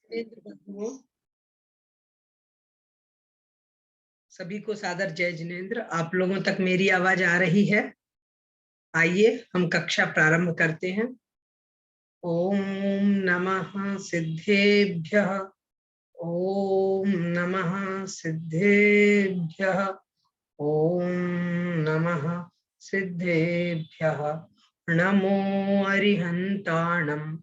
जिनेंद्र बंधुओं, सभी को सादर जय जिनेंद्र। आप लोगों तक मेरी आवाज आ रही है? आइए हम कक्षा प्रारंभ करते हैं। ओम नमः सिद्धेभ्यः। ओम नमः सिद्धेभ्यः। ओम नमः सिद्धेभ्यः। नमो अरिहन्ताणं,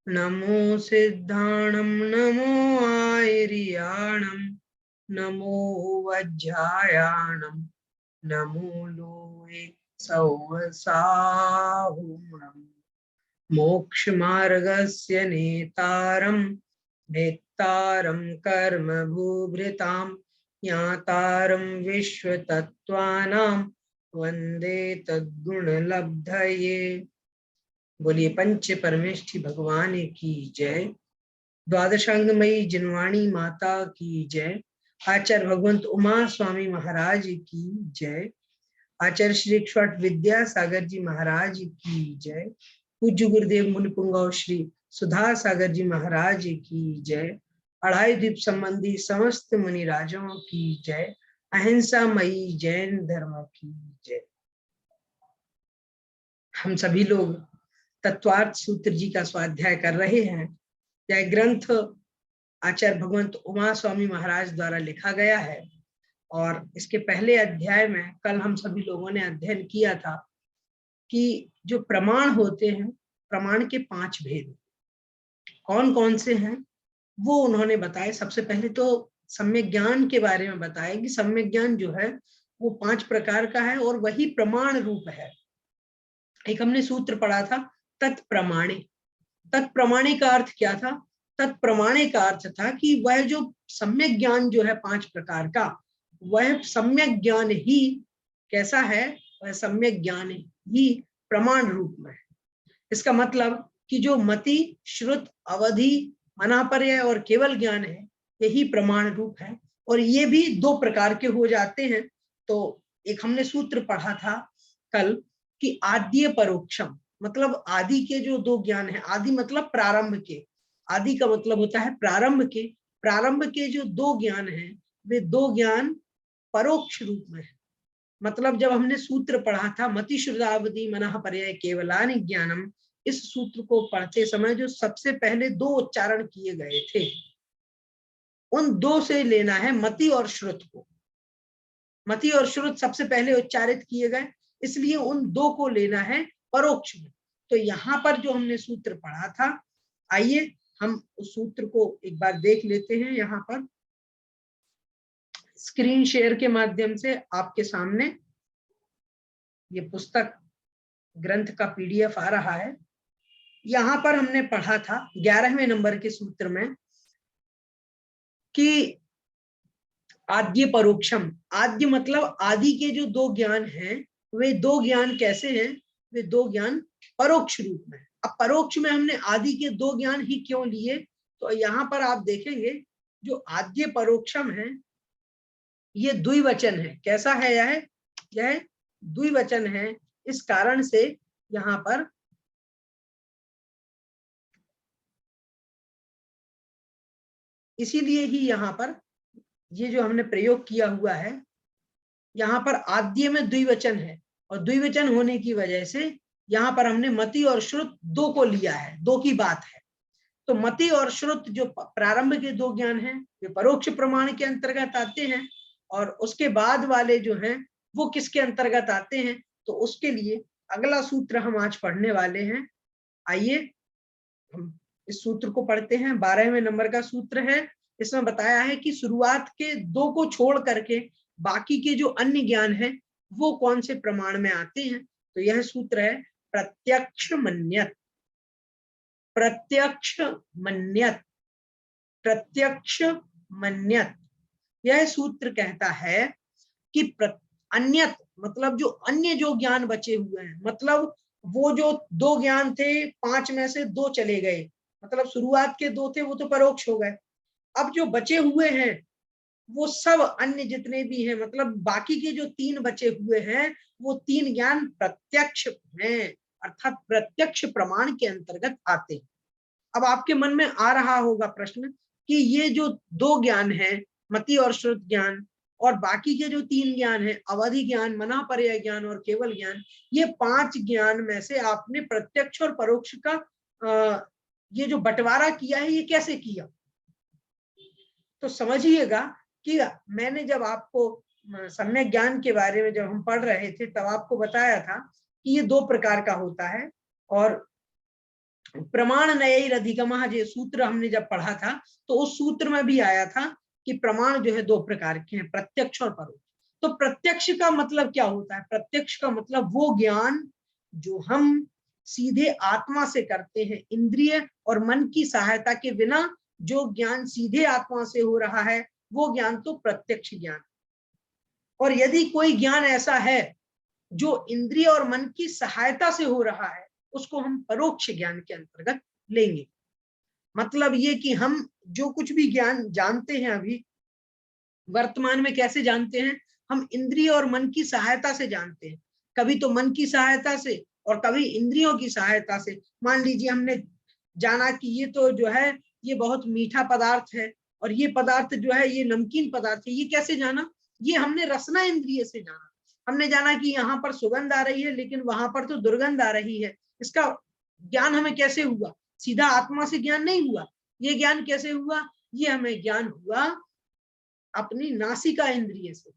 नमो सिद्धाणं, नमो आयर्याणं, नमो वज्रायाणं, नमो लोये सौवसाहुणम्। मोक्षमार्गस्य नेतारं, भेत्तारं कर्म भूभृतां, ज्ञातारं विश्वतत्त्वानां, वन्दे तद्गुणलब्धये। बोलिए पंच परमेष्ठि भगवान की जय। द्वादशांगमयी जिनवाणी माता की जय। आचार्य भगवंत उमा स्वामी महाराज की जय। आचार्य श्री क्षट विद्या सागर जी महाराज की जय। पूज्य गुरुदेव मुनि पुंगव श्री सुधा सागर जी महाराज की जय। अढ़ाई द्वीप संबंधी समस्त मुनि राजों की जय। अहिंसा मई जैन धर्म की जय। हम सभी लोग तत्वार्थ सूत्र जी का स्वाध्याय कर रहे हैं। यह ग्रंथ आचार्य भगवंत उमा स्वामी महाराज द्वारा लिखा गया है और इसके पहले अध्याय में कल हम सभी लोगों ने अध्ययन किया था कि जो प्रमाण होते हैं, प्रमाण के 5 भेद कौन कौन से हैं वो उन्होंने बताए। सबसे पहले तो सम्यक ज्ञान के बारे में बताया कि सम्यक ज्ञान जो है वो 5 प्रकार का है और वही प्रमाण रूप है। एक हमने सूत्र पढ़ा था तत्प्रमाणे। तत्प्रमाणे का अर्थ क्या था? तत्प्रमाणे का अर्थ था कि वह जो सम्यक ज्ञान जो है 5 प्रकार का, वह सम्यक ज्ञान ही कैसा है? वह सम्यक ज्ञान ही प्रमाण रूप में है। इसका मतलब कि जो मति, श्रुत, अवधि, मनापर्य और केवल ज्ञान है, यही प्रमाण रूप है। और ये भी 2 प्रकार के हो जाते हैं। तो एक हमने सूत्र पढ़ा था कल कि आद्य परोक्षम, मतलब आदि के जो 2 ज्ञान है, आदि मतलब प्रारंभ के, आदि का मतलब होता है प्रारंभ के। प्रारंभ के जो 2 ज्ञान हैं वे 2 ज्ञान परोक्ष रूप में है। मतलब जब हमने सूत्र पढ़ा था मति श्रुतावधि मनः पर्याय केवलानि ज्ञानम, इस सूत्र को पढ़ते समय जो सबसे पहले 2 उच्चारण किए गए थे, उन 2 से लेना है मति और श्रुत को। मति और श्रुत सबसे पहले उच्चारित किए गए, इसलिए उन 2 को लेना है परोक्ष में। तो यहाँ पर जो हमने सूत्र पढ़ा था, आइए हम उस सूत्र को एक बार देख लेते हैं। यहाँ पर स्क्रीन शेयर के माध्यम से आपके सामने ये पुस्तक ग्रंथ का पीडीएफ आ रहा है। यहां पर हमने पढ़ा था 11वें नंबर के सूत्र में कि आद्य परोक्षम। आद्य मतलब आदि के जो 2 ज्ञान हैं, वे 2 ज्ञान कैसे हैं? वे 2 ज्ञान परोक्ष रूप में। अब परोक्ष में हमने आदि के 2 ज्ञान ही क्यों लिए? तो यहाँ पर आप देखेंगे जो आद्य परोक्षम है ये द्विवचन है। कैसा है यह द्विवचन है। इस कारण से यहाँ पर इसीलिए ही यहाँ पर ये जो हमने प्रयोग किया हुआ है, यहाँ पर आद्य में द्विवचन है और द्विवचन होने की वजह से यहाँ पर हमने मति और श्रुत 2 को लिया है, 2 की बात है। तो मति और श्रुत जो प्रारंभ के 2 ज्ञान हैं वे परोक्ष प्रमाण के अंतर्गत आते हैं और उसके बाद वाले जो हैं वो किसके अंतर्गत आते हैं? तो उसके लिए अगला सूत्र हम आज पढ़ने वाले हैं। आइए हम इस सूत्र को पढ़ते हैं। 12वें नंबर का सूत्र है। इसमें बताया है कि शुरुआत के 2 को छोड़ करके बाकी के जो अन्य ज्ञान है वो कौन से प्रमाण में आते हैं। तो यह सूत्र है प्रत्यक्ष मन्यत। प्रत्यक्ष मन्यत, प्रत्यक्ष मन्यत। यह सूत्र कहता है कि अन्यत मतलब जो अन्य जो ज्ञान बचे हुए हैं, मतलब वो जो 2 ज्ञान थे 5 में से 2 चले गए, मतलब शुरुआत के 2 थे वो तो परोक्ष हो गए। अब जो बचे हुए हैं वो सब अन्य जितने भी हैं, मतलब बाकी के जो 3 बचे हुए हैं वो 3 ज्ञान प्रत्यक्ष हैं, अर्थात प्रत्यक्ष प्रमाण के अंतर्गत आते हैं। अब आपके मन में आ रहा होगा प्रश्न कि ये जो दो ज्ञान है, मति और श्रुत ज्ञान, और बाकी के जो तीन ज्ञान है, अवधि ज्ञान, मना पर्याय ज्ञान और केवल ज्ञान, ये पांच ज्ञान में से आपने प्रत्यक्ष और परोक्ष का ये जो बंटवारा किया है, ये कैसे किया? तो समझिएगा कि मैंने जब आपको सम्यक ज्ञान के बारे में जब हम पढ़ रहे थे, तब आपको बताया था कि ये दो प्रकार का होता है। और प्रमाण नयैरधिगमः जो सूत्र हमने जब पढ़ा था, तो उस सूत्र में भी आया था कि प्रमाण जो है दो प्रकार के हैं, प्रत्यक्ष और परोक्ष। तो प्रत्यक्ष का मतलब क्या होता है? प्रत्यक्ष का मतलब वो ज्ञान जो हम सीधे आत्मा से करते हैं, इंद्रिय और मन की सहायता के बिना जो ज्ञान सीधे आत्मा से हो रहा है, वो ज्ञान तो प्रत्यक्ष ज्ञान। और यदि कोई ज्ञान ऐसा है जो इंद्रिय और मन की सहायता से हो रहा है, उसको हम परोक्ष ज्ञान के अंतर्गत लेंगे। मतलब ये कि हम जो कुछ भी ज्ञान जानते हैं अभी वर्तमान में, कैसे जानते हैं? हम इंद्रिय और मन की सहायता से जानते हैं। कभी तो मन की सहायता से और कभी इंद्रियों की सहायता से। मान लीजिए हमने जाना कि ये तो जो है ये बहुत मीठा पदार्थ है, और ये पदार्थ जो है ये नमकीन पदार्थ है। ये कैसे जाना? ये हमने रसना इंद्रिय से जाना। हमने जाना कि यहाँ पर सुगंध आ रही है, लेकिन वहां पर तो दुर्गंध आ रही है। इसका ज्ञान हमें कैसे हुआ? सीधा आत्मा से ज्ञान नहीं हुआ। ये ज्ञान कैसे हुआ? ये हमें ज्ञान हुआ अपनी नासिका इंद्रिय से,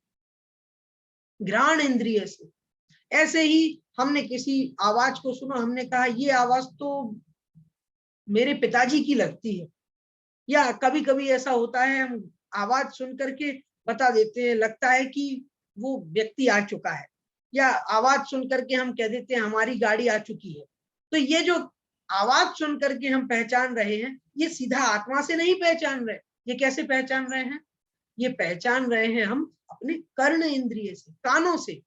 घ्राण इंद्रिय से। ऐसे ही हमने किसी आवाज को सुना, हमने कहा ये आवाज तो मेरे पिताजी की लगती है। या कभी कभी ऐसा होता है, हम आवाज सुन करके बता देते हैं, लगता है कि वो व्यक्ति आ चुका है। या आवाज सुन करके हम कह देते हैं हमारी गाड़ी आ चुकी है। तो ये जो आवाज सुन करके हम पहचान रहे हैं, ये सीधा आत्मा से नहीं पहचान रहे। ये कैसे पहचान रहे हैं? ये पहचान रहे हैं हम अपने कर्ण इंद्रिय से, कानों से।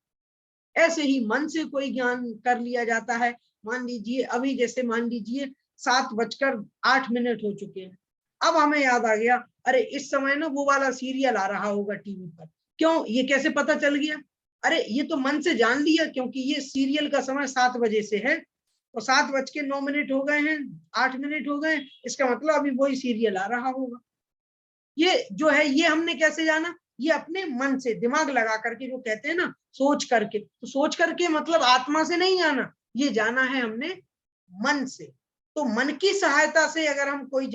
ऐसे ही मन से कोई ज्ञान कर लिया जाता है। मान लीजिए अभी जैसे मान लीजिए 7:08 हो चुके हैं। अब हमें याद आ गया, अरे इस समय ना वो वाला सीरियल आ रहा होगा टीवी पर। क्यों? ये कैसे पता चल गया? अरे ये तो मन से जान लिया, क्योंकि ये सीरियल का समय 7 बजे से है, तो 7:09 हो गए हैं, 8 हो गए, इसका मतलब अभी वही सीरियल आ रहा होगा। ये जो है ये हमने कैसे जाना? ये अपने मन से, दिमाग लगा करके, जो कहते हैं ना सोच करके। तो सोच करके मतलब आत्मा से नहीं जाना, ये जाना है हमने मन से। तो मन की सहायता से अगर हम कोई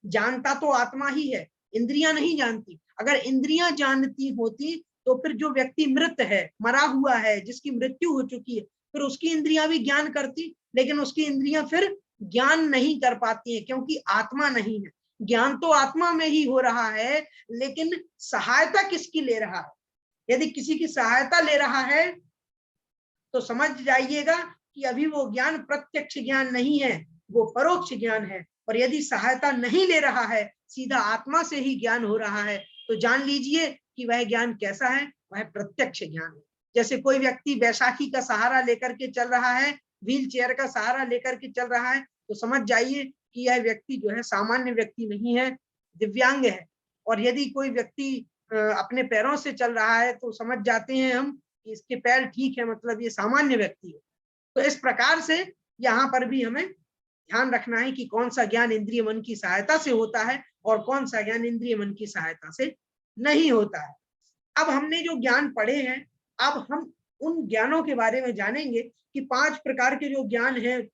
जानता तो आत्मा ही है, इंद्रियां नहीं जानती। अगर इंद्रियां जानती होती तो फिर जो व्यक्ति मृत है, मरा हुआ है, जिसकी मृत्यु हो चुकी है, फिर उसकी इंद्रियां भी ज्ञान करती, लेकिन उसकी इंद्रियां फिर ज्ञान नहीं कर पाती है, क्योंकि आत्मा नहीं है। ज्ञान तो आत्मा में ही हो रहा है, लेकिन सहायता किसकी ले रहा है? यदि किसी की सहायता ले रहा है तो समझ जाइएगा कि अभी वो ज्ञान प्रत्यक्ष ज्ञान नहीं है, वो परोक्ष ज्ञान है। और यदि सहायता नहीं ले रहा है, सीधा आत्मा से ही ज्ञान हो रहा है, तो जान लीजिए कि वह ज्ञान कैसा है? वह प्रत्यक्ष ज्ञान है। जैसे कोई व्यक्ति बैसाखी का सहारा लेकर के चल रहा है, व्हील चेयर का सहारा लेकर के चल रहा है, तो समझ जाइए कि यह व्यक्ति जो है सामान्य व्यक्ति नहीं है, दिव्यांग है। और यदि कोई व्यक्ति अपने पैरों से चल रहा है, तो समझ जाते हैं हम कि इसके पैर ठीक है, मतलब ये सामान्य व्यक्ति है। तो इस प्रकार से यहाँ पर भी हमें ध्यान रखना है कि कौन सा ज्ञान इंद्रिय मन की सहायता से होता है और कौन सा ज्ञान इंद्रिय मन की सहायता से नहीं होता है। अब हमने जो ज्ञान पढ़े हैं, अब हम उन ज्ञानों के बारे में जानेंगे कि 5 प्रकार के जो ज्ञान हैं,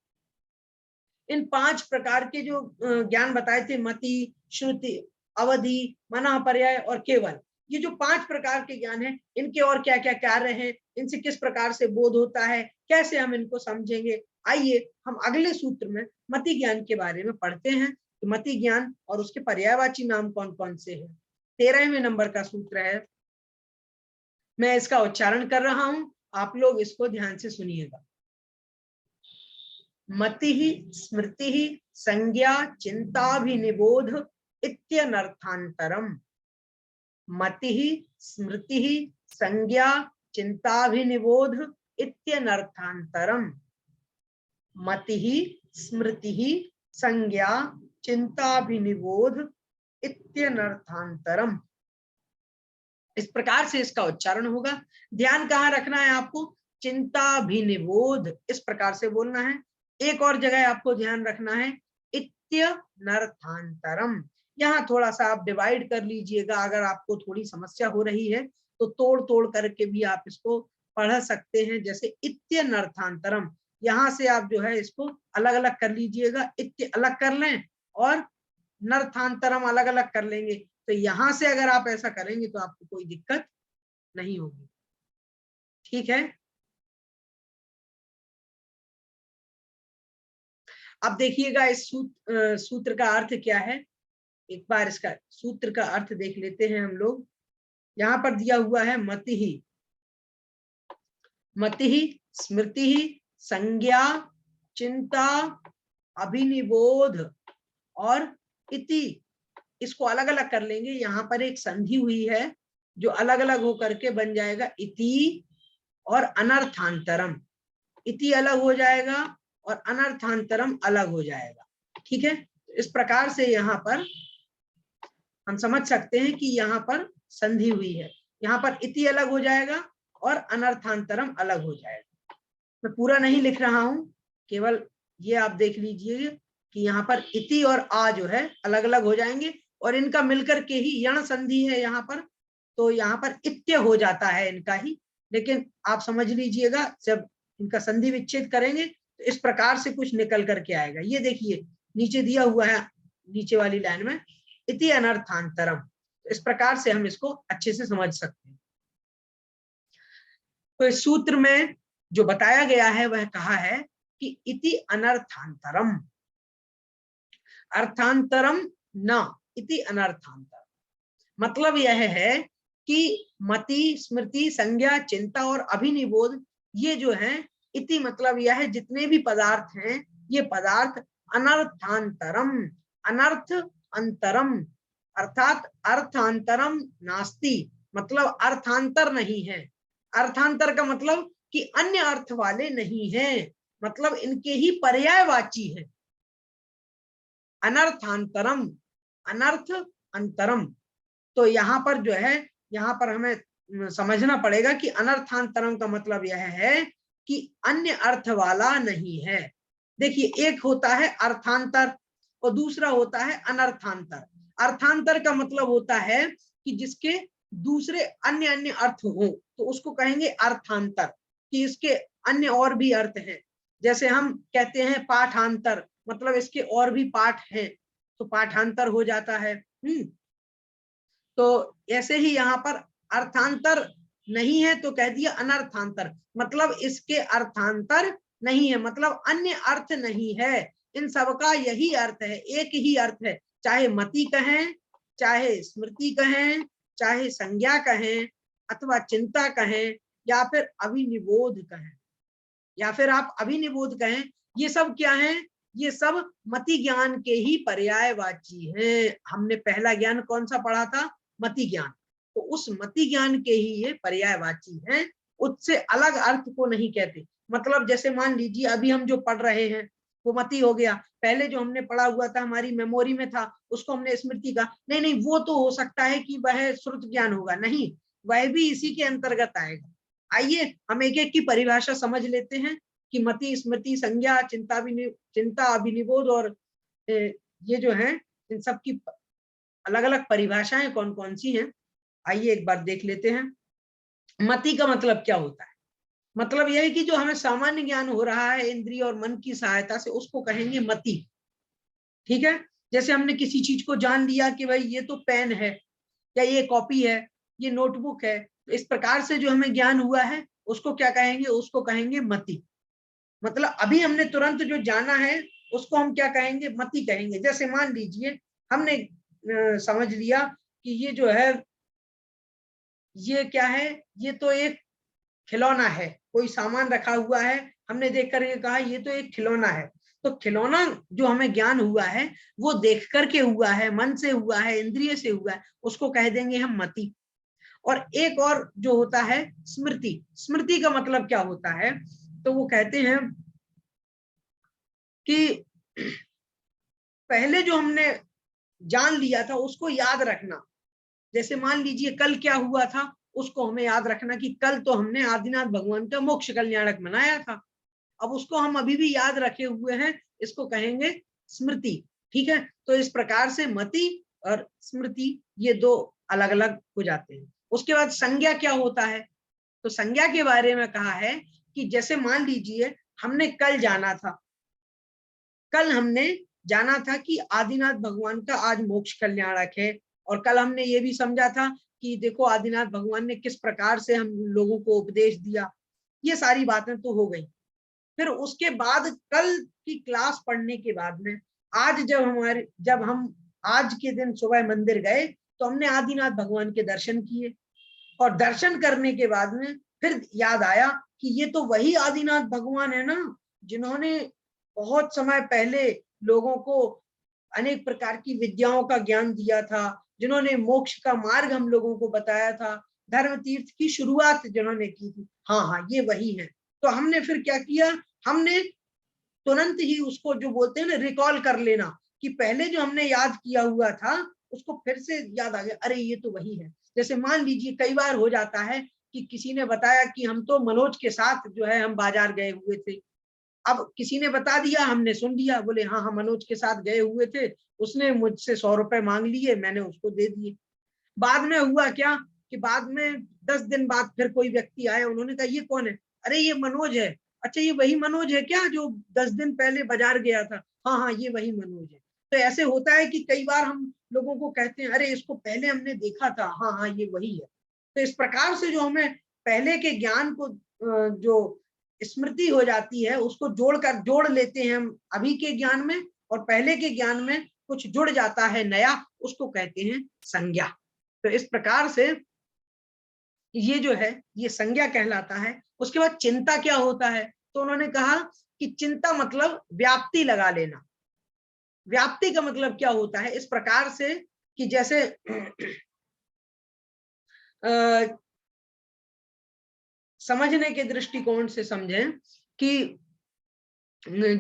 इन 5 प्रकार के जो ज्ञान बताए थे, मति, श्रुति, अवधि, मना पर्याय और केवल, ये जो 5 प्रकार के ज्ञान हैं, इनके और क्या क्या कार्य हैं, इनसे किस प्रकार से बोध होता है, कैसे हम इनको समझेंगे? आइए हम अगले सूत्र में मति ज्ञान के बारे में पढ़ते हैं। तो मति ज्ञान और उसके पर्यायवाची नाम कौन कौन से हैं? 13वें नंबर का सूत्र है। मैं इसका उच्चारण कर रहा हूं, आप लोग इसको ध्यान से सुनिएगा। मति स्मृति संज्ञा चिंताभिनिबोध इत्यनर्थांतरम। मति स्मृति संज्ञा चिंताभिनिबोध इत्यनर्थांतरम। मति स्मृति संज्ञा चिंताभिनिबोध इत्यनर्थांतरम। इस प्रकार से इसका उच्चारण होगा। ध्यान कहाँ रखना है आपको? चिंताभिनिबोध, इस प्रकार से बोलना है। एक और जगह आपको ध्यान रखना है, इत्यनर्थांतरम। यहाँ थोड़ा सा आप डिवाइड कर लीजिएगा, अगर आपको थोड़ी समस्या हो रही है तो तोड़ तोड़ करके भी आप इसको पढ़ सकते हैं। जैसे इत्यनर्थांतरम, यहाँ से आप जो है इसको अलग अलग कर लीजिएगा, इत्य अलग कर लें और नर्थांतरम अलग अलग कर लेंगे। तो यहाँ से अगर आप ऐसा करेंगे तो आपको कोई दिक्कत नहीं होगी। ठीक है, अब देखिएगा इस सूत्र का अर्थ क्या है। एक बार इसका सूत्र का अर्थ देख लेते हैं हम लोग। यहाँ पर दिया हुआ है मति स्मृति संज्ञा चिंता अभिनिबोध और इति, इसको अलग अलग कर लेंगे। यहाँ पर एक संधि हुई है जो अलग अलग होकर के बन जाएगा इति और अनर्थांतरम। इति अलग हो जाएगा और अनर्थांतरम अलग हो जाएगा। ठीक है, इस प्रकार से यहाँ पर हम समझ सकते हैं कि यहाँ पर संधि हुई है। यहाँ पर इति अलग हो जाएगा और अनर्थांतरम अलग हो जाएगा। मैं पूरा नहीं लिख रहा हूं, केवल ये आप देख लीजिए कि यहाँ पर इति और आ जो है अलग अलग हो जाएंगे और इनका मिलकर के ही यण संधि है यहाँ पर, तो यहाँ पर इत्य हो जाता है इनका ही। लेकिन आप समझ लीजिएगा जब इनका संधि विच्छेद करेंगे तो इस प्रकार से कुछ निकल करके आएगा। ये देखिए नीचे दिया हुआ है, नीचे वाली लाइन में इति अनर्थांतरम। तो इस प्रकार से हम इसको अच्छे से समझ सकते हैं। तो इस सूत्र में जो बताया गया है वह कहा है कि इति अनर्थांतरम, अर्थांतरम न इति अनर्थांतरम। मतलब यह है कि मति स्मृति संज्ञा चिंता और अभिनिबोध ये जो है, इति मतलब यह है जितने भी पदार्थ हैं ये पदार्थ अनर्थांतरम, अनर्थ अंतरम अर्थात अर्थांतरम नास्ति, मतलब अर्थांतर नहीं है। अर्थांतर का मतलब कि अन्य अर्थ वाले नहीं है, मतलब इनके ही पर्यायवाची है। अनर्थांतरम, अनर्थ अंतरम। तो यहाँ पर जो है, यहाँ पर हमें समझना पड़ेगा कि अनर्थांतरम का मतलब यह है कि अन्य अर्थ वाला नहीं है। देखिए एक होता है अर्थांतर और दूसरा होता है अनर्थांतर। अर्थांतर का मतलब होता है कि जिसके दूसरे अन्य अन्य अर्थ हो, तो उसको कहेंगे अर्थांतर, कि इसके अन्य और भी अर्थ हैं। जैसे हम कहते हैं पाठांतर, मतलब इसके और भी पाठ हैं, तो पाठांतर हो जाता है। तो ऐसे ही यहाँ पर अर्थांतर नहीं है तो कह दिया अनर्थांतर, मतलब इसके अर्थांतर नहीं है, मतलब अन्य अर्थ नहीं है। इन सबका यही अर्थ है, एक ही अर्थ है। चाहे मति कहें, चाहे स्मृति कहें, चाहे संज्ञा कहें, अथवा चिंता कहें, या फिर अभिनिबोध कहें, या फिर आप अभिनिबोध कहें, ये सब क्या है? ये सब मति ज्ञान के ही पर्यायवाची हैं। हमने पहला ज्ञान कौन सा पढ़ा था? मति ज्ञान। तो उस मति ज्ञान के ही ये पर्यायवाची हैं, उससे अलग अर्थ को नहीं कहते। मतलब जैसे मान लीजिए अभी हम जो पढ़ रहे हैं वो मति हो गया, पहले जो हमने पढ़ा हुआ था हमारी मेमोरी में था उसको हमने स्मृति का, नहीं नहीं वो तो हो सकता है कि वह श्रुत ज्ञान होगा, नहीं वह भी इसी के अंतर्गत आएगा। आइए हम एक एक की परिभाषा समझ लेते हैं कि मति स्मृति संज्ञा चिंता अभिनिबोध और ये जो है इन सब की अलग अलग परिभाषाएं कौन कौन सी हैं। आइए एक बार देख लेते हैं। मति का मतलब क्या होता है? मतलब यह है कि जो हमें सामान्य ज्ञान हो रहा है इंद्रिय और मन की सहायता से, उसको कहेंगे मति। ठीक है, जैसे हमने किसी चीज को जान लिया कि भाई ये तो पेन है, या ये कॉपी है, ये नोटबुक है, तो इस प्रकार से जो हमें ज्ञान हुआ है उसको क्या कहेंगे? उसको कहेंगे मति। मतलब अभी हमने तुरंत जो जाना है उसको हम क्या कहेंगे? मति कहेंगे। जैसे मान लीजिए हमने समझ लिया कि ये जो है ये क्या है? ये तो एक खिलौना है, कोई सामान रखा हुआ है, हमने देख कर ये कहा ये तो एक खिलौना है। तो खिलौना जो हमें ज्ञान हुआ है वो देख करके हुआ है, मन से हुआ है, इंद्रिय से हुआ है, उसको कह देंगे हम मति। और एक और जो होता है स्मृति। स्मृति का मतलब क्या होता है? तो वो कहते हैं कि पहले जो हमने जान लिया था उसको याद रखना। जैसे मान लीजिए कल क्या हुआ था उसको हमें याद रखना कि कल तो हमने आदिनाथ भगवान का मोक्ष कल्याणक मनाया था, अब उसको हम अभी भी याद रखे हुए हैं, इसको कहेंगे स्मृति। ठीक है, तो इस प्रकार से मति और स्मृति ये दो अलग अलग हो जाते हैं। उसके बाद संज्ञा क्या होता है, तो संज्ञा के बारे में कहा है कि जैसे मान लीजिए हमने कल जाना था, कल हमने जाना था कि आदिनाथ भगवान का आज मोक्ष कल्याणक है, और कल हमने ये भी समझा था कि देखो आदिनाथ भगवान ने किस प्रकार से हम लोगों को उपदेश दिया। ये सारी बातें तो हो गई। फिर उसके बाद कल की क्लास पढ़ने के बाद में आज जब हम आज के दिन सुबह मंदिर गए तो हमने आदिनाथ भगवान के दर्शन किए, और दर्शन करने के बाद में फिर याद आया कि ये तो वही आदिनाथ भगवान है ना, जिन्होंने बहुत समय पहले लोगों को अनेक प्रकार की विद्याओं का ज्ञान दिया था, जिन्होंने मोक्ष का मार्ग हम लोगों को बताया था, धर्म तीर्थ की शुरुआत जिन्होंने की थी। हाँ हाँ, ये वही है। तो हमने फिर क्या किया, हमने तुरंत ही उसको जो बोलते हैं ना रिकॉल कर लेना, कि पहले जो हमने याद किया हुआ था उसको फिर से याद आ गया, अरे ये तो वही है। जैसे मान लीजिए कई बार हो जाता है कि किसी ने बताया कि हम तो मनोज के साथ जो है हम बाजार गए हुए थे। अब किसी ने बता दिया, हमने सुन लिया, बोले हाँ हाँ मनोज के साथ गए हुए थे, उसने मुझसे 100 रुपए मांग लिए, मैंने उसको दे दिए। बाद में हुआ क्या कि बाद में 10 दिन बाद फिर कोई व्यक्ति आया, उन्होंने कहा ये कौन है, अरे ये मनोज है। अच्छा ये वही मनोज है क्या जो 10 दिन पहले बाजार गया था, हाँ हाँ ये वही मनोज है। तो ऐसे होता है कि कई बार हम लोगों को कहते हैं अरे इसको पहले हमने देखा था, हाँ हाँ ये वही है। तो इस प्रकार से जो हमें पहले के ज्ञान को जो स्मृति हो जाती है उसको जोड़ लेते हैं हम अभी के ज्ञान में, और पहले के ज्ञान में कुछ जुड़ जाता है नया, उसको कहते हैं संज्ञा। तो इस प्रकार से ये जो है ये संज्ञा कहलाता है। उसके बाद चिंता क्या होता है, तो उन्होंने कहा कि चिंता मतलब व्याप्ति लगा लेना। व्याप्ति का मतलब क्या होता है, इस प्रकार से कि जैसे समझने के दृष्टिकोण से समझें कि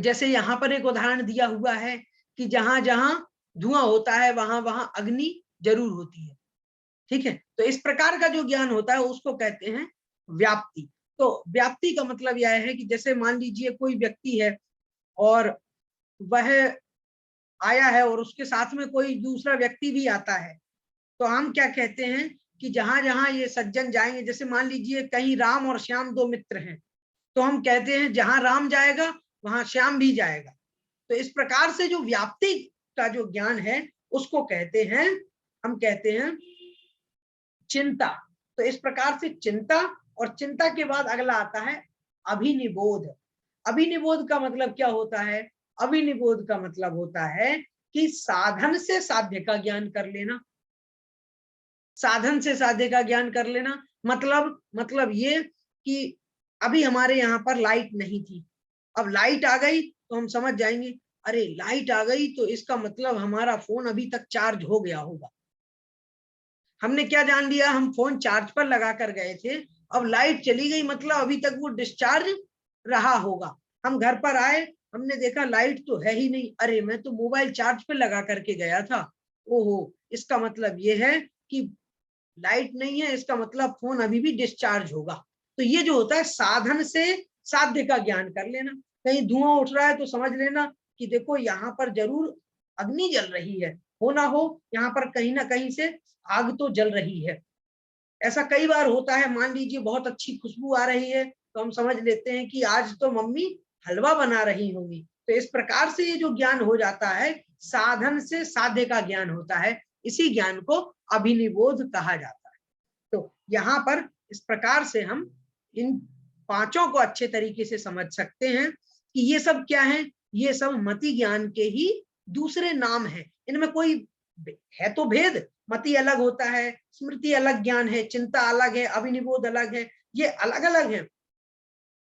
जैसे यहाँ पर एक उदाहरण दिया हुआ है कि जहां जहां धुआं होता है वहां वहां अग्नि जरूर होती है। ठीक है, तो इस प्रकार का जो ज्ञान होता है उसको कहते हैं व्याप्ति। तो व्याप्ति का मतलब यह है कि जैसे मान लीजिए कोई व्यक्ति है और वह आया है और उसके साथ में कोई दूसरा व्यक्ति भी आता है, तो हम क्या कहते हैं कि जहां जहां ये सज्जन जाएंगे, जैसे मान लीजिए कहीं राम और श्याम दो मित्र हैं, तो हम कहते हैं जहां राम जाएगा वहां श्याम भी जाएगा। तो इस प्रकार से जो व्याप्ति का जो ज्ञान है उसको कहते हैं, हम कहते हैं चिंता। तो इस प्रकार से चिंता, और चिंता के बाद अगला आता है अभिनिबोध। अभिनिबोध का मतलब क्या होता है, अभिनिबोध का मतलब होता है कि साधन से साध्य का ज्ञान कर लेना। साधन से साध्य का ज्ञान कर लेना मतलब ये कि अभी हमारे यहाँ पर लाइट नहीं थी, अब लाइट आ गई तो हम समझ जाएंगे अरे लाइट आ गई तो इसका मतलब हमारा फोन अभी तक चार्ज हो गया होगा। हमने क्या जान लिया, हम फोन चार्ज पर लगा कर गए थे, अब लाइट चली गई मतलब अभी तक वो डिस्चार्ज रहा होगा। हम घर पर आए, हमने देखा लाइट तो है ही नहीं, अरे मैं तो मोबाइल चार्ज पे लगा करके गया था, ओहो इसका मतलब ये है कि लाइट नहीं है, इसका मतलब फोन अभी भी डिस्चार्ज होगा। तो ये जो होता है साधन से साध्य का ज्ञान कर लेना। कहीं धुआं उठ रहा है तो समझ लेना कि देखो यहाँ पर जरूर अग्नि जल रही है, हो ना हो यहाँ पर कहीं ना कहीं से आग तो जल रही है। ऐसा कई बार होता है, मान लीजिए बहुत अच्छी खुशबू आ रही है तो हम समझ लेते हैं कि आज तो मम्मी हलवा बना रही होंगी। तो इस प्रकार से ये जो ज्ञान हो जाता है साधन से साध्य का ज्ञान होता है, इसी ज्ञान को अभिनिबोध कहा जाता है। तो यहाँ पर इस प्रकार से हम इन पांचों को अच्छे तरीके से समझ सकते हैं कि ये सब क्या है, ये सब मति ज्ञान के ही दूसरे नाम है। इनमें कोई है तो भेद, मति अलग होता है, स्मृति अलग ज्ञान है, चिंता अलग है, अभिनिबोध अलग है, ये अलग अलग है।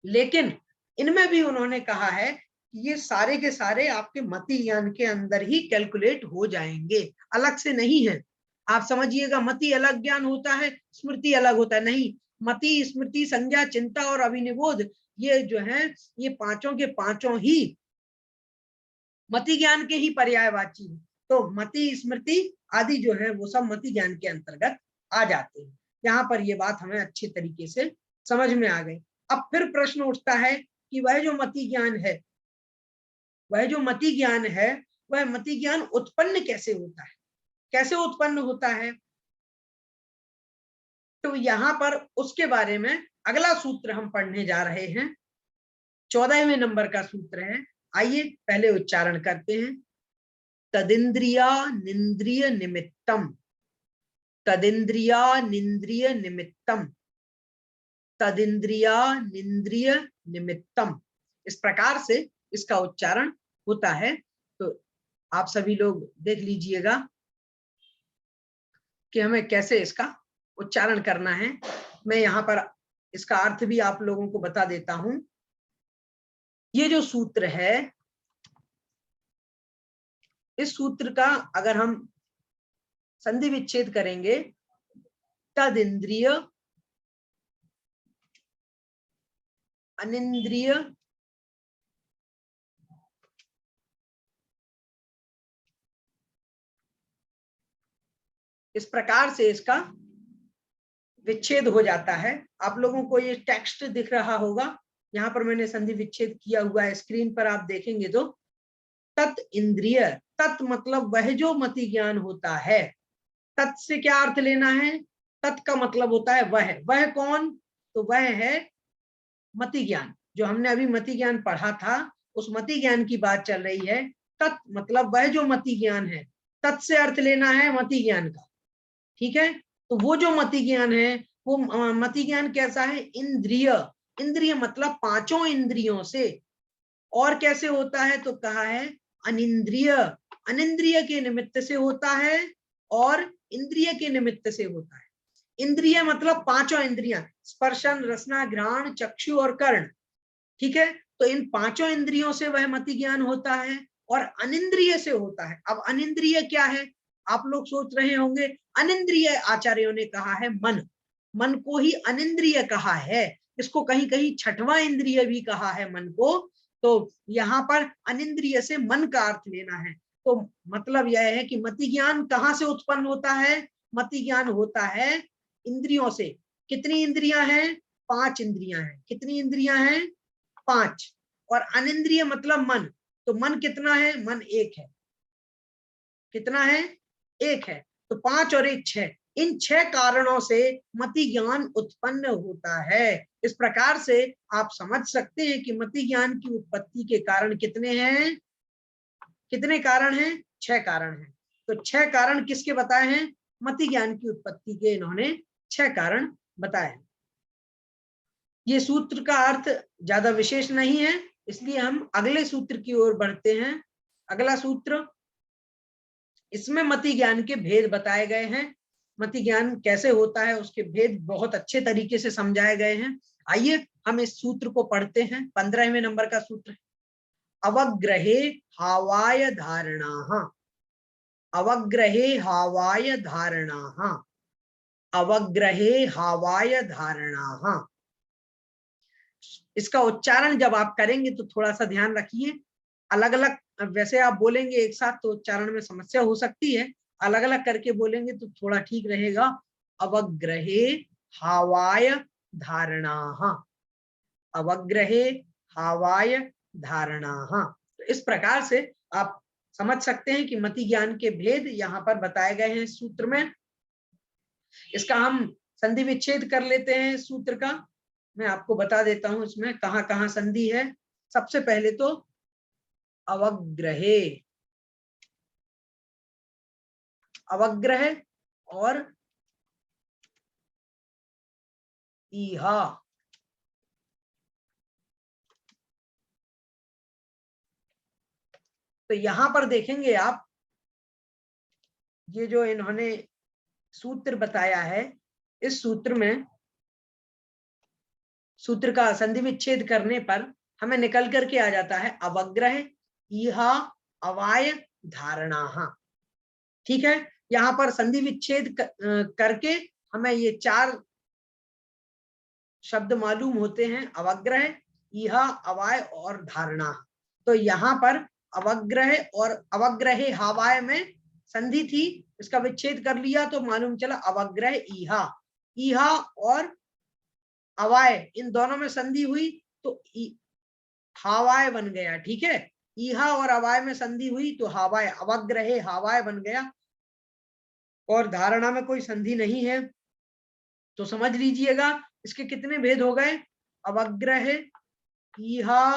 लेकिन इनमें भी उन्होंने कहा है कि ये सारे के सारे आपके मति ज्ञान के अंदर ही कैलकुलेट हो जाएंगे, अलग से नहीं है। आप समझिएगा मति अलग ज्ञान होता है, स्मृति अलग होता है, नहीं। मति, स्मृति, संज्ञा, चिंता और अभिनिबोध ये जो है ये पांचों के पांचों ही मति ज्ञान के ही पर्यायवाची है। तो मति, स्मृति आदि जो है वो सब मति ज्ञान के अंतर्गत आ जाते हैं। यहाँ पर ये बात हमें अच्छे तरीके से समझ में आ गई। अब फिर प्रश्न उठता है कि वह जो मति ज्ञान है, वह जो मति ज्ञान है, वह मति ज्ञान उत्पन्न कैसे होता है। कैसे उत्पन्न होता है, तो यहाँ पर उसके बारे में अगला सूत्र हम पढ़ने जा रहे हैं। 14वें नंबर का सूत्र है। आइए पहले उच्चारण करते हैं। तदिंद्रिया निंद्रिय निमित्तम, तदिंद्रिया निंद्रिय निमित्तम, तदिंद्रिया निंद्रिय निमित्तम, इस प्रकार से इसका उच्चारण होता है। तो आप सभी लोग देख लीजिएगा कि हमें कैसे इसका उच्चारण करना है। मैं यहाँ पर इसका अर्थ भी आप लोगों को बता देता हूं। ये जो सूत्र है, इस सूत्र का अगर हम संधि विच्छेद करेंगे, तद इंद्रिय अनिंद्रिय इस प्रकार से इसका विच्छेद हो जाता है। आप लोगों को ये टेक्स्ट दिख रहा होगा, यहाँ पर मैंने संधि विच्छेद किया हुआ है, स्क्रीन पर आप देखेंगे तो तत् इंद्रिय, तत् मतलब वह जो मति ज्ञान होता है। तत् से क्या अर्थ लेना है, तत् का मतलब होता है वह। वह कौन, तो वह है मति ज्ञान। जो हमने अभी मति ज्ञान पढ़ा था, उस मति ज्ञान की बात चल रही है। तत् मतलब वह जो मति ज्ञान है, तत् से अर्थ लेना है मति ज्ञान का, ठीक है। तो वो जो मति ज्ञान है, वो मति ज्ञान कैसा है, इंद्रिय। इंद्रिय मतलब पांचों इंद्रियों से। और कैसे होता है, तो कहा है अनिंद्रिय, अनिंद्रिय के निमित्त से होता है और इंद्रिय के निमित्त से होता है। इंद्रिय मतलब पांचों इंद्रियां, स्पर्शन रसना घ्राण चक्षु और कर्ण, ठीक है। तो इन पांचों इंद्रियों से वह मति ज्ञान होता है और अनिंद्रिय से होता है। अब अनिंद्रिय क्या है, आप लोग सोच रहे होंगे, अनिंद्रिय आचार्यों ने कहा है मन, मन को ही अनिंद्रिय कहा है। इसको कहीं कहीं छठवां इंद्रिय भी कहा है मन को। तो यहाँ पर अनिंद्रिय से मन का अर्थ लेना है। तो मतलब यह है कि मति ज्ञान कहाँ से उत्पन्न होता है, मति ज्ञान होता है इंद्रियों से। कितनी इंद्रियां हैं, पांच इंद्रियां हैं। कितनी इंद्रियां हैं, पांच। और अनिंद्रिय मतलब मन, तो मन कितना है, मन एक है। कितना है, एक है। तो पांच और एक छह, इन छह कारणों से मति ज्ञान उत्पन्न होता है। इस प्रकार से आप समझ सकते हैं कि मति ज्ञान की उत्पत्ति के कारण कितने हैं, कितने कारण हैं, छह कारण हैं। तो छह कारण किसके बताए हैं, मति ज्ञान की उत्पत्ति के इन्होंने छह कारण बताए। ये सूत्र का अर्थ ज्यादा विशेष नहीं है, इसलिए हम अगले सूत्र की ओर बढ़ते हैं। अगला सूत्र, इसमें मति ज्ञान के भेद बताए गए हैं। मति ज्ञान कैसे होता है उसके भेद बहुत अच्छे तरीके से समझाए गए हैं। आइए हम इस सूत्र को पढ़ते हैं। 15वें नंबर का सूत्र, अवग्रहे हावाय धारणा, अवग्रहे हावाय धारणा, अवग्रहे हावाय धारणा। इसका उच्चारण जब आप करेंगे तो थोड़ा सा ध्यान रखिए, अलग अलग, वैसे आप बोलेंगे एक साथ तो उच्चारण में समस्या हो सकती है, अलग अलग करके बोलेंगे तो थोड़ा ठीक रहेगा। अवग्रहे हावाय धारणा, अवग्रहे हावाय धारणा। तो इस प्रकार से आप समझ सकते हैं कि मति ज्ञान के भेद यहाँ पर बताए गए हैं सूत्र में। इसका हम संधि विच्छेद कर लेते हैं सूत्र का। मैं आपको बता देता हूं इसमें कहां कहां संधि है। सबसे पहले तो अवग्रहे, अवग्रह और ईहा, तो यहां पर देखेंगे आप, ये जो इन्होंने सूत्र बताया है, इस सूत्र में सूत्र का संधि विच्छेद करने पर हमें निकल करके आ जाता है अवग्रह ईहा अवाय धारणा, ठीक है। यहाँ पर संधि विच्छेद करके हमें ये चार शब्द मालूम होते हैं, अवग्रह ईहा अवाय और धारणा। तो यहाँ पर अवग्रह और अवग्रहे हावाय में संधि थी, इसका विच्छेद कर लिया तो मालूम चला अवग्रह ईहा, ईहा और अवाय इन दोनों में संधि हुई तो हावाय बन गया, ठीक है। ईहा और अवाय में संधि हुई तो हावाय, अवग्रहे हावाय बन गया। और धारणा में कोई संधि नहीं है, तो समझ लीजिएगा इसके कितने भेद हो गए, अवग्रह, ईहा,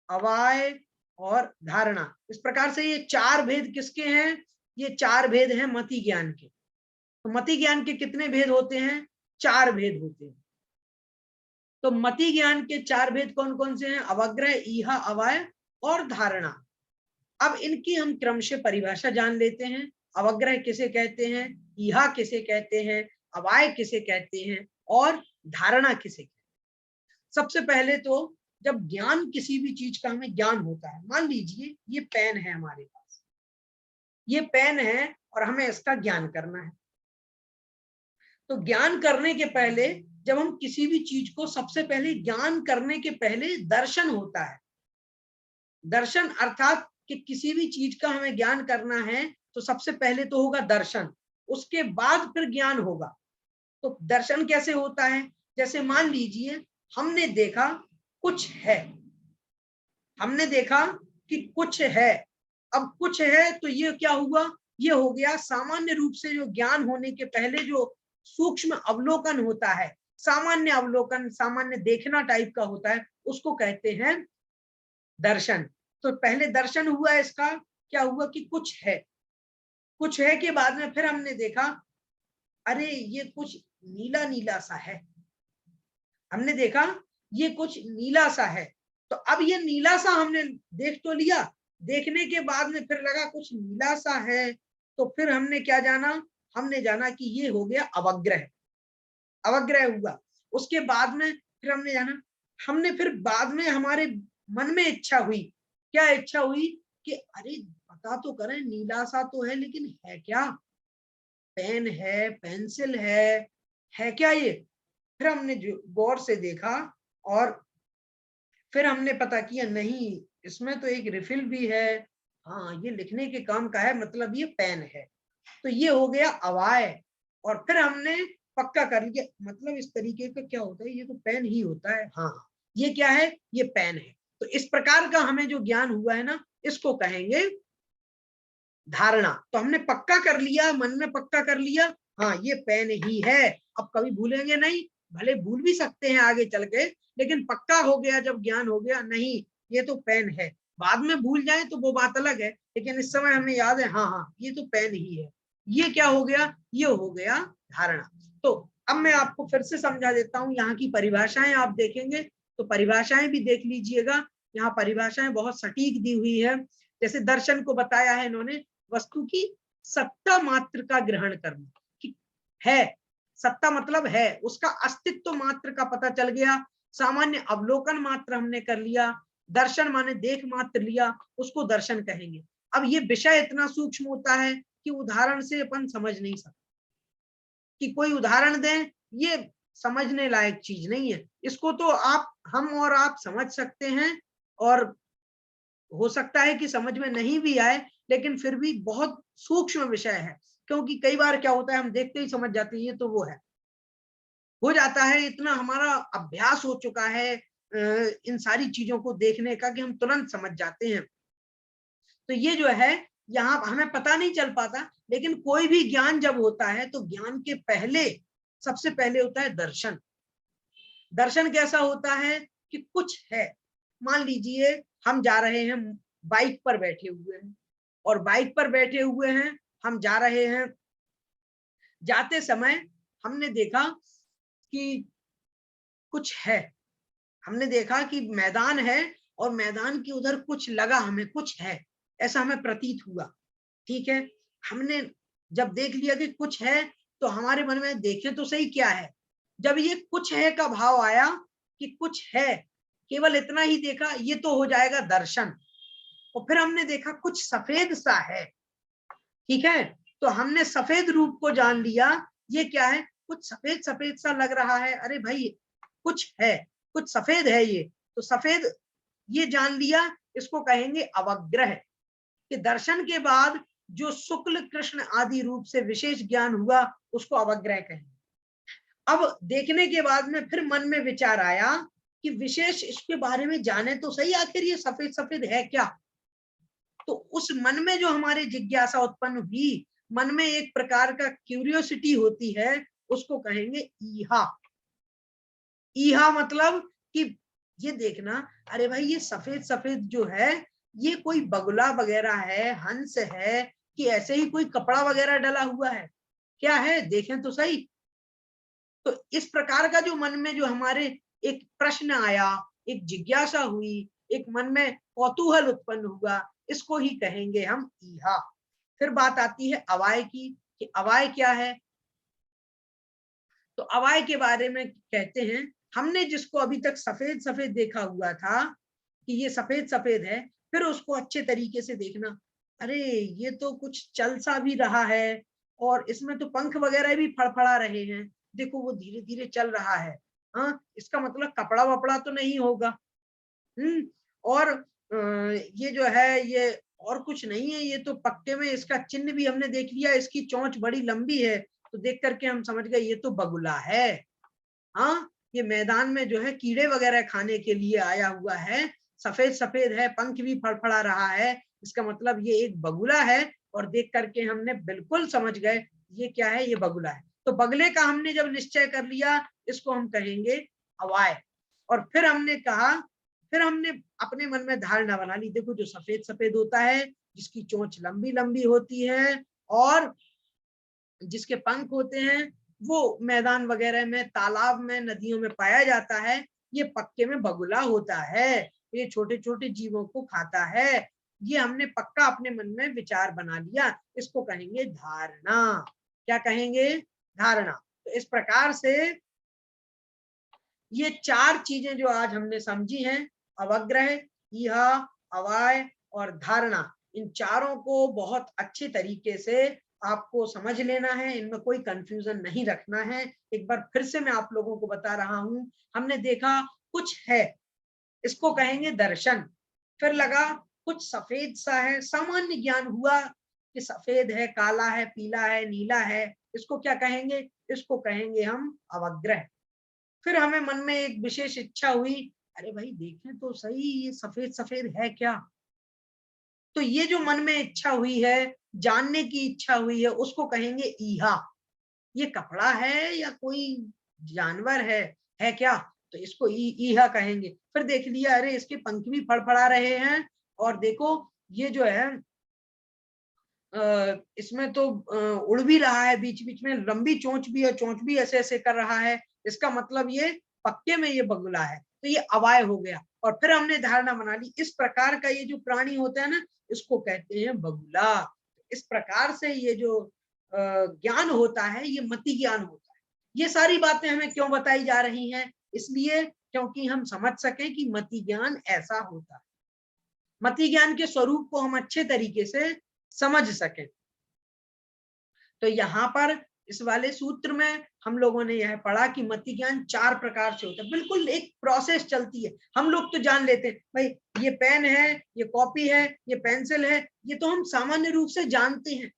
अवाय और धारणा। इस प्रकार से ये चार भेद किसके हैं, ये चार भेद हैं मति ज्ञान के। तो मति ज्ञान के कितने भेद होते हैं, चार भेद होते हैं। तो मति ज्ञान के चार भेद कौन कौन से हैं, अवग्रह, ईहा, अवाय और धारणा। अब इनकी हम क्रमशः परिभाषा जान लेते हैं। अवग्रह किसे कहते हैं, ईहा किसे कहते हैं, अवाय किसे कहते हैं और धारणा किसे कहते हैं। सबसे पहले तो जब ज्ञान किसी भी चीज का हमें ज्ञान होता है, मान लीजिए ये पेन है हमारे पास, ये पेन है और हमें इसका ज्ञान करना है। तो ज्ञान करने के पहले जब हम किसी भी चीज को, सबसे पहले ज्ञान करने के पहले दर्शन होता है। दर्शन अर्थात कि किसी भी चीज का हमें ज्ञान करना है तो सबसे पहले तो होगा दर्शन, उसके बाद फिर ज्ञान होगा। तो दर्शन कैसे होता है, जैसे मान लीजिए हमने देखा कुछ है, हमने देखा कि कुछ है। अब कुछ है तो ये क्या हुआ, ये हो गया सामान्य रूप से जो ज्ञान होने के पहले जो सूक्ष्म अवलोकन होता है, सामान्य अवलोकन, सामान्य देखना टाइप का होता है, उसको कहते हैं दर्शन। तो पहले दर्शन हुआ, इसका क्या हुआ कि कुछ है, कुछ है के बाद में फिर हमने देखा अरे ये कुछ नीला नीला सा है, हमने देखा ये कुछ नीला सा है। तो अब ये नीला सा हमने देख तो लिया, देखने के बाद में फिर लगा कुछ नीला सा है, तो फिर हमने क्या जाना, हमने जाना कि ये हो गया अवग्रह, अवग्रह हुआ। उसके बाद में फिर हमने जाना, हमने फिर बाद में हमारे मन में इच्छा हुई, क्या इच्छा हुई कि अरे पता तो करें नीला सा तो है लेकिन है क्या, पेन है, पेंसिल है क्या ये। फिर हमने जो गौर से देखा और फिर हमने पता किया नहीं इसमें तो एक रिफिल भी है, हाँ ये लिखने के काम का है, मतलब ये पेन है। तो ये हो गया अवाय। और फिर हमने पक्का कर लिया, मतलब इस तरीके का क्या होता है, ये तो पेन ही होता है, हाँ ये क्या है, ये पेन है। तो इस प्रकार का हमें जो ज्ञान हुआ है ना, इसको कहेंगे धारणा। तो हमने पक्का कर लिया, मन में पक्का कर लिया, हाँ ये पेन ही है। अब कभी भूलेंगे नहीं, भले भूल भी सकते हैं आगे चल के, लेकिन पक्का हो गया जब ज्ञान हो गया, नहीं ये तो पेन है। बाद में भूल जाए तो वो बात अलग है, लेकिन इस समय हमें याद है हाँ हाँ ये तो पेन ही है। ये क्या हो गया, ये हो गया धारणा। तो अब मैं आपको फिर से समझा देता हूँ, यहाँ की परिभाषाएं आप देखेंगे तो परिभाषाएं भी देख लीजिएगा। यहाँ परिभाषाएं बहुत सटीक दी हुई है। जैसे दर्शन को बताया है इन्होंने, वस्तु की सत्ता मात्र का ग्रहण करना, कि है, सत्ता मतलब है, उसका अस्तित्व मात्र का पता चल गया। सामान्य अवलोकन मात्र हमने कर लिया, दर्शन माने देख मात्र लिया, उसको दर्शन कहेंगे। अब ये विषय इतना सूक्ष्म होता है कि उदाहरण से अपन समझ नहीं सकते, कि कोई उदाहरण दें ये समझने लायक चीज नहीं है। इसको तो आप, हम और आप समझ सकते हैं, और हो सकता है कि समझ में नहीं भी आए, लेकिन फिर भी बहुत सूक्ष्म विषय है। क्योंकि कई बार क्या होता है, हम देखते ही समझ जाते हैं ये तो वो है, हो जाता है, इतना हमारा अभ्यास हो चुका है इन सारी चीजों को देखने का कि हम तुरंत समझ जाते हैं। तो ये जो है यहाँ हमें पता नहीं चल पाता, लेकिन कोई भी ज्ञान जब होता है तो ज्ञान के पहले, सबसे पहले होता है दर्शन। दर्शन कैसा होता है कि कुछ है, मान लीजिए हम जा रहे हैं, बाइक पर बैठे हुए हैं, और बाइक पर बैठे हुए हैं, हम जा रहे हैं, जाते समय हमने देखा कि कुछ है, हमने देखा कि मैदान है और मैदान के उधर कुछ लगा, हमें कुछ है ऐसा हमें प्रतीत हुआ, ठीक है। हमने जब देख लिया कि कुछ है, तो हमारे मन में देखे तो सही क्या है। जब ये कुछ है का भाव आया कि कुछ है, केवल इतना ही देखा, ये तो हो जाएगा दर्शन। और फिर हमने देखा कुछ सफेद सा है, ठीक है, तो हमने सफेद रूप को जान लिया, ये क्या है, कुछ सफेद सफेद सा लग रहा है, अरे भाई कुछ है, कुछ सफेद है ये, तो सफेद ये जान लिया, इसको कहेंगे अवग्रह। कि दर्शन के बाद जो शुक्ल कृष्ण आदि रूप से विशेष ज्ञान हुआ, उसको अवग्रह कहेंगे। अब देखने के बाद में फिर मन में विचार आया कि विशेष इसके बारे में जाने तो सही, आखिर ये सफेद सफेद है क्या। तो उस मन में जो हमारी जिज्ञासा उत्पन्न हुई, मन में एक प्रकार का क्यूरियोसिटी होती है, उसको कहेंगे ईहा। ईहा मतलब कि ये देखना, अरे भाई ये सफेद सफेद जो है ये कोई बगुला वगैरह है, हंस है, कि ऐसे ही कोई कपड़ा वगैरह डला हुआ है, क्या है, देखें तो सही। तो इस प्रकार का जो मन में जो हमारे एक प्रश्न आया, एक जिज्ञासा हुई, एक मन में कौतूहल उत्पन्न हुआ, इसको ही कहेंगे हम ईहा। फिर बात आती है अवाय की, कि अवाय क्या है। तो अवाय के बारे में कहते हैं, हमने जिसको अभी तक सफेद सफेद देखा हुआ था कि ये सफेद सफेद है, फिर उसको अच्छे तरीके से देखना, अरे ये तो कुछ चल सा भी रहा है, और इसमें तो पंख वगैरह भी फड़फड़ा रहे हैं, देखो वो धीरे धीरे चल रहा है, हाँ इसका मतलब कपड़ा वपड़ा तो नहीं होगा। और ये जो है ये और कुछ नहीं है, ये तो पक्के में इसका चिन्ह भी हमने देख लिया, इसकी चोंच बड़ी लंबी है, तो देख करके हम समझ गए ये तो बगुला है। हाँ, ये मैदान में जो है कीड़े वगैरह खाने के लिए आया हुआ है, सफेद सफेद है, पंख भी फड़फड़ा रहा है, इसका मतलब ये एक बगुला है। और देख करके हमने बिल्कुल समझ गए ये क्या है, ये बगुला है। तो बगले का हमने जब निश्चय कर लिया, इसको हम कहेंगे अवाय। और फिर हमने कहा, फिर हमने अपने मन में धारणा बना ली, देखो जो सफेद सफेद होता है, जिसकी चोंच लंबी लंबी होती है और जिसके पंख होते हैं, वो मैदान वगैरह में, तालाब में, नदियों में पाया जाता है, ये पक्के में बगुला होता है, ये छोटे छोटे जीवों को खाता है। ये हमने पक्का अपने मन में विचार बना लिया, इसको कहेंगे धारणा। क्या कहेंगे, धारणा। तो इस प्रकार से ये चार चीजें जो आज हमने समझी हैं, अवग्रह, ईहा, अवाय और धारणा, इन चारों को बहुत अच्छे तरीके से आपको समझ लेना है, इनमें कोई कंफ्यूजन नहीं रखना है। एक बार फिर से मैं आप लोगों को बता रहा हूं, हमने देखा कुछ है, इसको कहेंगे दर्शन। फिर लगा कुछ सफेद सा है, सामान्य ज्ञान हुआ कि सफेद है, काला है, पीला है, नीला है, इसको क्या कहेंगे, इसको कहेंगे हम अवग्रह। फिर हमें मन में एक विशेष इच्छा हुई, अरे भाई देखें तो सही ये सफेद सफेद है क्या। तो ये जो मन में इच्छा हुई है, जानने की इच्छा हुई है, उसको कहेंगे ईहा। ये कपड़ा है या कोई जानवर है क्या, तो इसको ईहा कहेंगे। फिर देख लिया, अरे इसके पंख भी फड़फड़ा रहे हैं, और देखो ये जो है इसमें तो उड़ भी रहा है, बीच बीच में लंबी चोंच भी है, चोंच भी ऐसे ऐसे कर रहा है, इसका मतलब ये पक्के में ये बगुला है, तो ये अवाय हो गया। और फिर हमने धारणा बना ली, इस प्रकार का ये जो प्राणी होता है ना, इसको कहते हैं बगुला। इस प्रकार से ये जो ज्ञान होता है, ये मति ज्ञान होता है। ये सारी बातें हमें क्यों बताई जा रही हैं, इसलिए क्योंकि हम समझ सकें कि मति ज्ञान ऐसा होता है, मति ज्ञान के स्वरूप को हम अच्छे तरीके से समझ सकें। तो यहाँ पर इस वाले सूत्र में हम लोगों ने यह पढ़ा कि मति ज्ञान चार प्रकार से होता है, बिल्कुल एक प्रोसेस चलती है। हम लोग तो जान लेते हैं भाई ये पेन है, ये कॉपी है, ये पेंसिल है, ये तो हम सामान्य रूप से जानते हैं,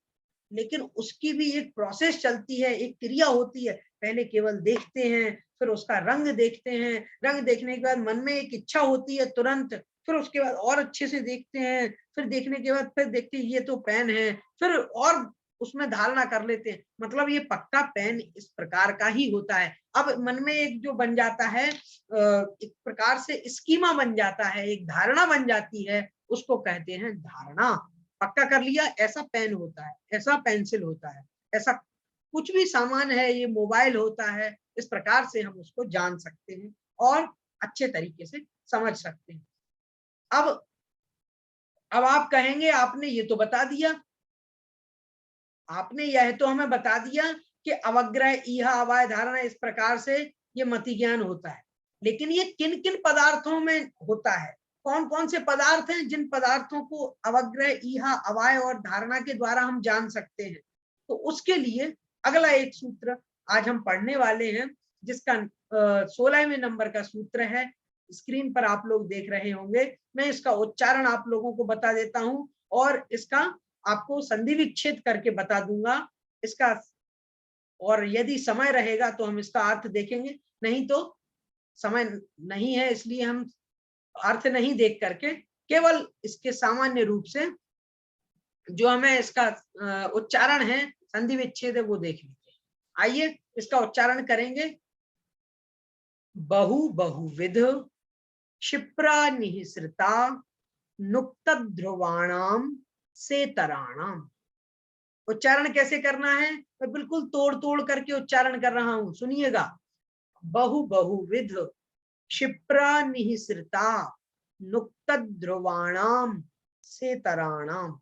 लेकिन उसकी भी एक प्रोसेस चलती है, एक क्रिया होती है। पहले केवल देखते हैं, फिर उसका रंग देखते हैं, रंग देखने के बाद मन में एक इच्छा होती है तुरंत, फिर उसके बाद और अच्छे से देखते हैं, फिर देखने के बाद फिर देखते हैं ये तो पेन है, फिर और उसमें धारणा कर लेते हैं, मतलब ये पक्का पेन इस प्रकार का ही होता है। अब मन में एक जो बन जाता है, एक प्रकार से स्कीमा बन जाता है, एक धारणा बन जाती है, उसको कहते हैं धारणा। पक्का कर लिया, ऐसा पेन होता है, ऐसा पेंसिल होता है, ऐसा कुछ भी सामान है, ये मोबाइल होता है, इस प्रकार से हम उसको जान सकते हैं और अच्छे तरीके से समझ सकते हैं। अब आप कहेंगे आपने ये तो बता दिया, आपने यह तो हमें बता दिया कि अवग्रह, ईहा, अवाय, धारणा, इस प्रकार से ये मति ज्ञान होता है, लेकिन ये किन किन पदार्थों में होता है, कौन कौन से पदार्थ हैं जिन पदार्थों को अवग्रह, ईहा, अवाय और धारणा के द्वारा हम जान सकते हैं। तो उसके लिए अगला एक सूत्र आज हम पढ़ने वाले हैं, जिसका 16वें नंबर का सूत्र है, स्क्रीन पर आप लोग देख रहे होंगे। मैं इसका उच्चारण आप लोगों को बता देता हूं और इसका आपको संधि विच्छेद करके बता दूंगा इसका, और यदि समय रहेगा तो हम इसका अर्थ देखेंगे, नहीं तो समय नहीं है इसलिए हम अर्थ नहीं देख करके केवल इसके सामान्य रूप से जो हमें इसका उच्चारण है, संधि विच्छेद है, वो देख लेते हैं। आइए इसका उच्चारण करेंगे। बहु बहुविध क्षिप्रा निःसृता नुक्त ध्रुवाणाम सेतराणाम। उच्चारण कैसे करना है, मैं बिल्कुल तोड़ तोड़ करके उच्चारण कर रहा हूं, सुनिएगा। बहु बहुविध क्षिप्रा निःसृता नुक्त ध्रुवाणाम सेतराणाम।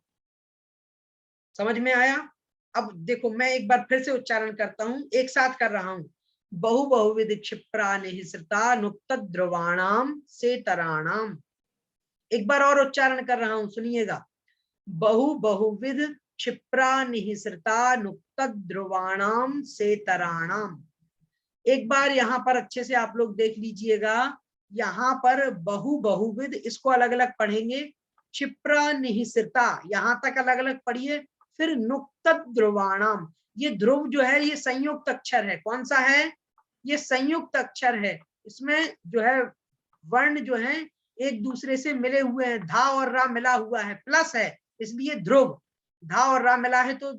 समझ में आया? अब देखो मैं एक बार फिर से उच्चारण करता हूं, एक साथ कर रहा हूं। बहु बहुविध क्षिप्रा निःसृता नुक्त ध्रुवाणाम सेतराणाम। एक बार और उच्चारण कर रहा हूं, सुनिएगा। बहु बहुविध क्षिप्रा निःसृता नुक्त ध्रुवाणाम सेतराणाम। एक बार यहाँ पर अच्छे से आप लोग देख लीजिएगा, यहाँ पर बहु बहुविध, इसको अलग अलग पढ़ेंगे। क्षिप्रा निःसृता, यहाँ तक अलग अलग पढ़िए। फिर नुक्त ध्रुवाणाम, ये ध्रुव जो है ये संयुक्त अक्षर है। कौन सा है? ये संयुक्त अक्षर है। इसमें जो है वर्ण जो है एक दूसरे से मिले हुए हैं, धा और रा मिला हुआ है, प्लस है, इसलिए ध्रुव। धा और रा मिला है तो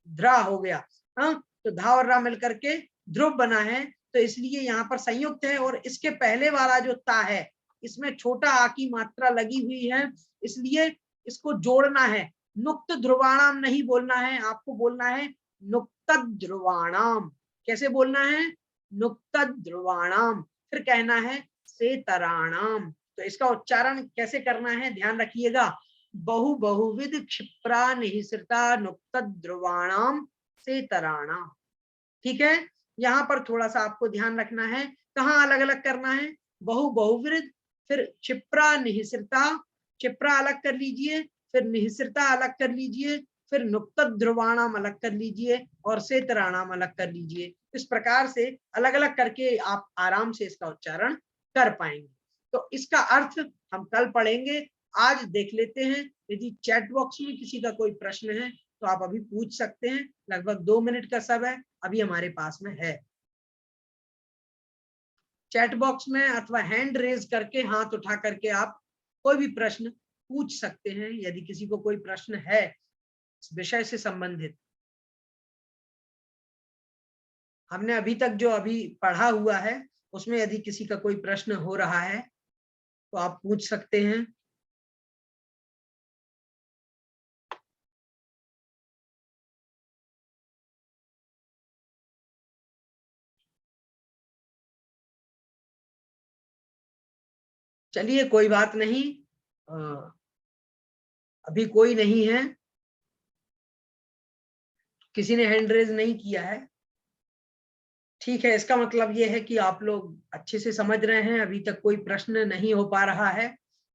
ध्रा हो गया। हाँ, तो धा और रा मिल करके ध्रुव बना है, तो इसलिए यहाँ पर संयुक्त है। और इसके पहले वाला जो ता है, इसमें छोटा आ की मात्रा लगी हुई है, इसलिए इसको जोड़ना है। नुक्त ध्रुवाणाम नहीं बोलना है, आपको बोलना है नुक्त ध्रुवाणाम। कैसे बोलना है? नुक्त ध्रुवाणाम। फिर कहना है सेतराणाम। तो इसका उच्चारण कैसे करना है ध्यान रखिएगा। बहु बहुविध क्षिप्रा निःसृता नुक्त ध्रुवाणाम सेतराणाम। ठीक है, यहाँ पर थोड़ा सा आपको ध्यान रखना है, कहाँ अलग अलग करना है। बहु बहुविध, फिर क्षिप्रा निःसृता, क्षिप्रा अलग कर लीजिए, फिर निःसृता अलग कर लीजिए, फिर नुक्त ध्रुवाणाम अलग कर लीजिए, और सेतराणाम अलग कर लीजिए। इस प्रकार से अलग अलग करके आप आराम से इसका उच्चारण कर पाएंगे। तो इसका अर्थ हम कल पढ़ेंगे, आज देख लेते हैं। यदि चैट बॉक्स में किसी का कोई प्रश्न है तो आप अभी पूछ सकते हैं, लगभग 2 मिनट का समय अभी हमारे पास में है। चैट बॉक्स में अथवा हैंड रेज करके, हाथ उठा करके आप कोई भी प्रश्न पूछ सकते हैं, यदि किसी को कोई प्रश्न है इस विषय से संबंधित। हमने अभी तक जो अभी पढ़ा हुआ है उसमें यदि किसी का कोई प्रश्न हो रहा है तो आप पूछ सकते हैं। चलिए कोई बात नहीं, अभी कोई नहीं है, किसी ने हैंड रेज नहीं किया है। ठीक है, इसका मतलब ये है कि आप लोग अच्छे से समझ रहे हैं, अभी तक कोई प्रश्न नहीं हो पा रहा है,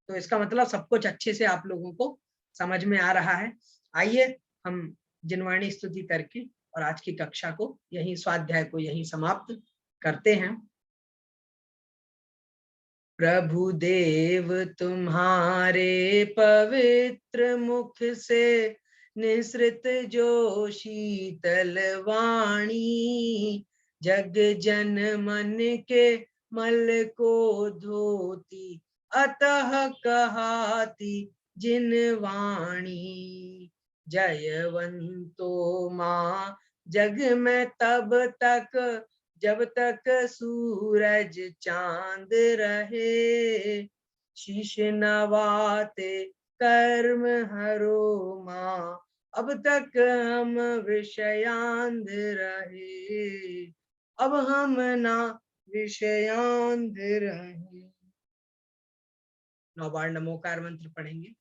तो इसका मतलब सब कुछ अच्छे से आप लोगों को समझ में आ रहा है। आइए हम जिनवाणी स्तुति करके और आज की कक्षा को यहीं, स्वाध्याय को यहीं समाप्त करते हैं। प्रभु देव तुम्हारे पवित्र मुख से निसृत जो शीतल वाणी, जग जन मन के मल को धोती, अतः कहाती जिन वाणी। जयवंतो माँ जग में तब तक जब तक सूरज चांद रहे, शीश नवाते कर्म हरो माँ, अब तक हम विषयांध रहे, अब हम ना विषयांध रहे। 9 बार नमोकार मंत्र पढ़ेंगे।